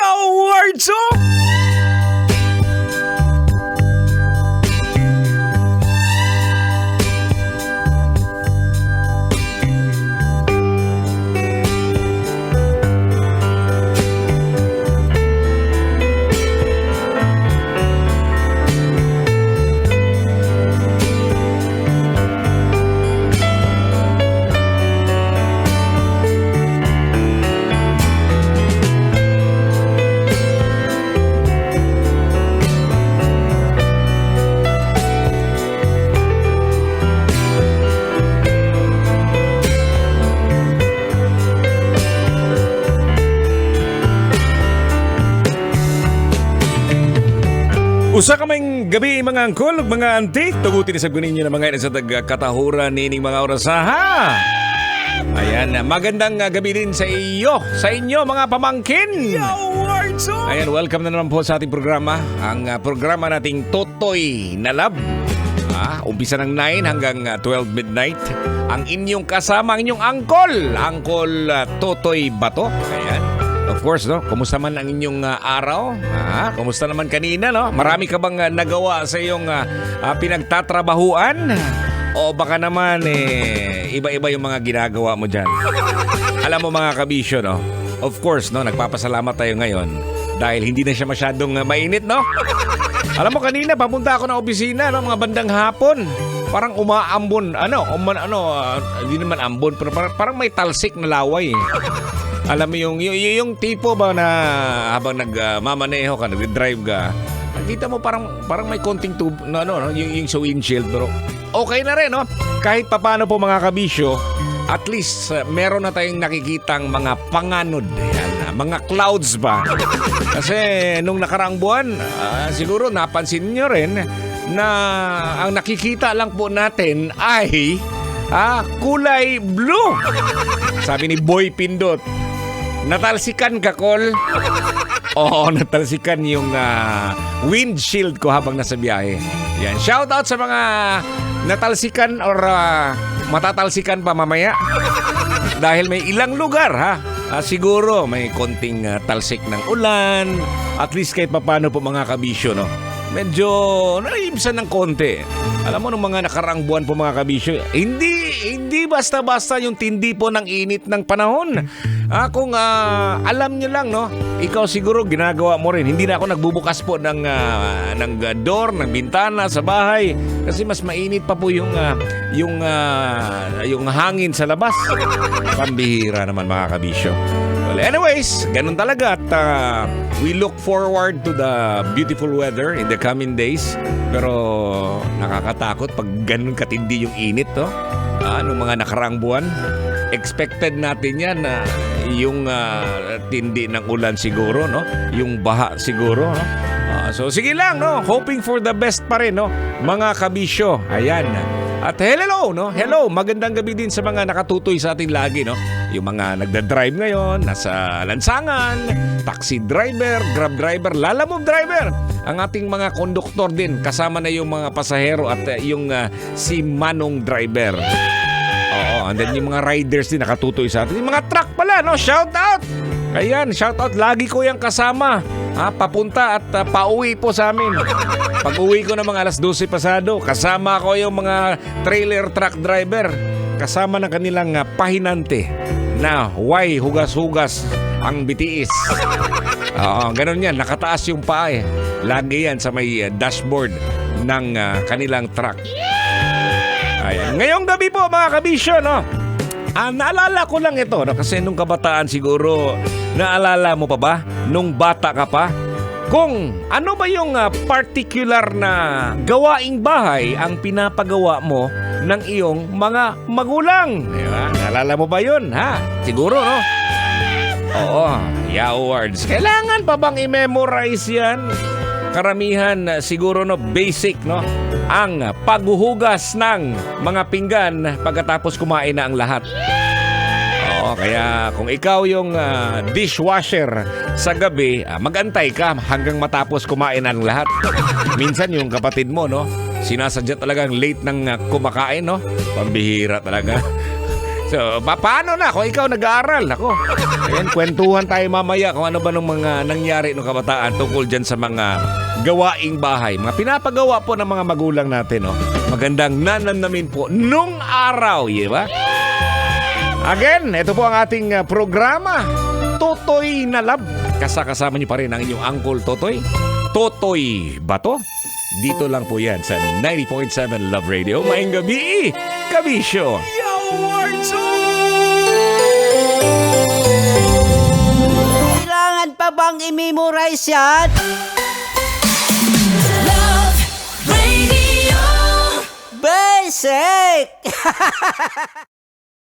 Awards, Usa kaming gabi mga angkol, mga auntie. Tugutin sa gunin nyo na mga sa katahura nining mga orasaha. Ayan, magandang gabi din sa iyo, sa inyo mga pamangkin. Ayan, welcome na naman po sa ating programa. Ang programa nating Totoy na Love. Umpisa ng 9 hanggang 12 midnight. Ang inyong kasama, ang inyong Angkol Totoy Bato. Ayan. Of course, no? Kumusta man ang inyong araw? Kumusta naman kanina, no? Marami ka bang nagawa sa iyong pinagtatrabahuan? O baka naman, iba-iba yung mga ginagawa mo dyan. Alam mo mga kabisyo, no? Of course, no? Nagpapasalamat tayo ngayon dahil hindi na siya masyadong mainit, no? Alam mo, kanina, papunta ako ng opisina, no? Mga bandang hapon. Parang umaambon. Hindi naman ambon, pero parang may talsik na laway. Alam mo yung tipo ba na habang nagmamaneho ka, nag-drive ka, nakita mo parang may konting yung sa windshield, pero okay na rin, no? Kahit papaano po mga kabisyo, at least meron na tayong nakikitang mga panganod, yan, mga clouds ba? Kasi nung nakaraang buwan, siguro napansin nyo rin na ang nakikita lang po natin ay kulay blue. Sabi ni Boy Pindot, natalsikan ka, Col? Oo, natalsikan yung windshield ko habang nasa biyahe. Yan, shout out sa mga natalsikan or matatalsikan pa mamaya. Dahil may ilang lugar, siguro may konting talsik ng ulan. At least kahit papano po mga kabisyo, no? Medyo naiibsan ng konti. Alam mo, nung mga nakaraang buwan po mga kabisyo, hindi basta-basta yung tindi po ng init ng panahon. Kung alam nyo lang, no, ikaw siguro ginagawa mo rin. Hindi na ako nagbubukas po ng door, ng bintana sa bahay. Kasi mas mainit pa po yung hangin sa labas. Pambihira naman mga kabisyo. Well, anyways, ganun talaga at we look forward to the beautiful weather in the coming days. Pero nakakatakot pag ganun katindi yung init, to. Nung mga nakaraang buwan. Expected natin yan na yung tindi ng ulan siguro, no? Yung baha siguro, no? So sige lang, no? Hoping for the best pa rin, no? Mga kabisyo, ayan. At hello, no? Hello, magandang gabi din sa mga nakatutoy sa atin lagi, no? Yung mga nagda-drive ngayon, nasa lansangan, taxi driver, grab driver, lalamove driver. Ang ating mga konduktor din, kasama na yung mga pasahero at yung si Manong driver. Oo, and then yung mga riders din nakatutoy sa atin. Yung mga truck pala, no? Shout out! Ayan, shout out. Lagi ko yung kasama. Papunta at pauwi po sa amin. Pag uwi ko ng mga alas 12 pasado, kasama ko yung mga trailer truck driver. Kasama ng kanilang pahinante na why hugas-hugas ang bitiis. Oo, ganun yan. Nakataas yung paa eh. Lagi yan sa may dashboard ng kanilang truck. Ayan. Ngayong gabi po mga kabisyo, no? Naalala ko lang ito, no? Kasi nung kabataan siguro, naalala mo pa ba? Nung bata ka pa? Kung ano ba yung particular na gawaing bahay ang pinapagawa mo ng iyong mga magulang? Diba? Naalala mo ba yun, ha? Siguro, no? Oo, awards. Kailangan pa bang i-memorize yan? Karamihan siguro, no, basic, no? Ang paghuhugas ng mga pinggan pagkatapos kumain na ang lahat. Oo, kaya kung ikaw yung dishwasher sa gabi, magantay ka hanggang matapos kumain ang lahat. Minsan yung kapatid mo, no, sinasadya talagang late ng kumakain, no? Pambihira talaga. So, paano na kung ikaw nag-aaral? Ako. Ayan, kwentuhan tayo mamaya kung ano ba nung mga nangyari ng kabataan tungkol dyan sa mga gawaing bahay. Mga pinapagawa po ng mga magulang natin. Oh. Magandang nananamin po nung araw. Di ba? Again, ito po ang ating programa. Totoy na Love. Kasama niyo pa rin ang inyong Uncle Totoy. Totoy ba to? Dito lang po yan sa 90.7 Love Radio. Maayong gabi, Kabisyo. Kailangan pa bang i-memorize yan? Love Radio. Basic!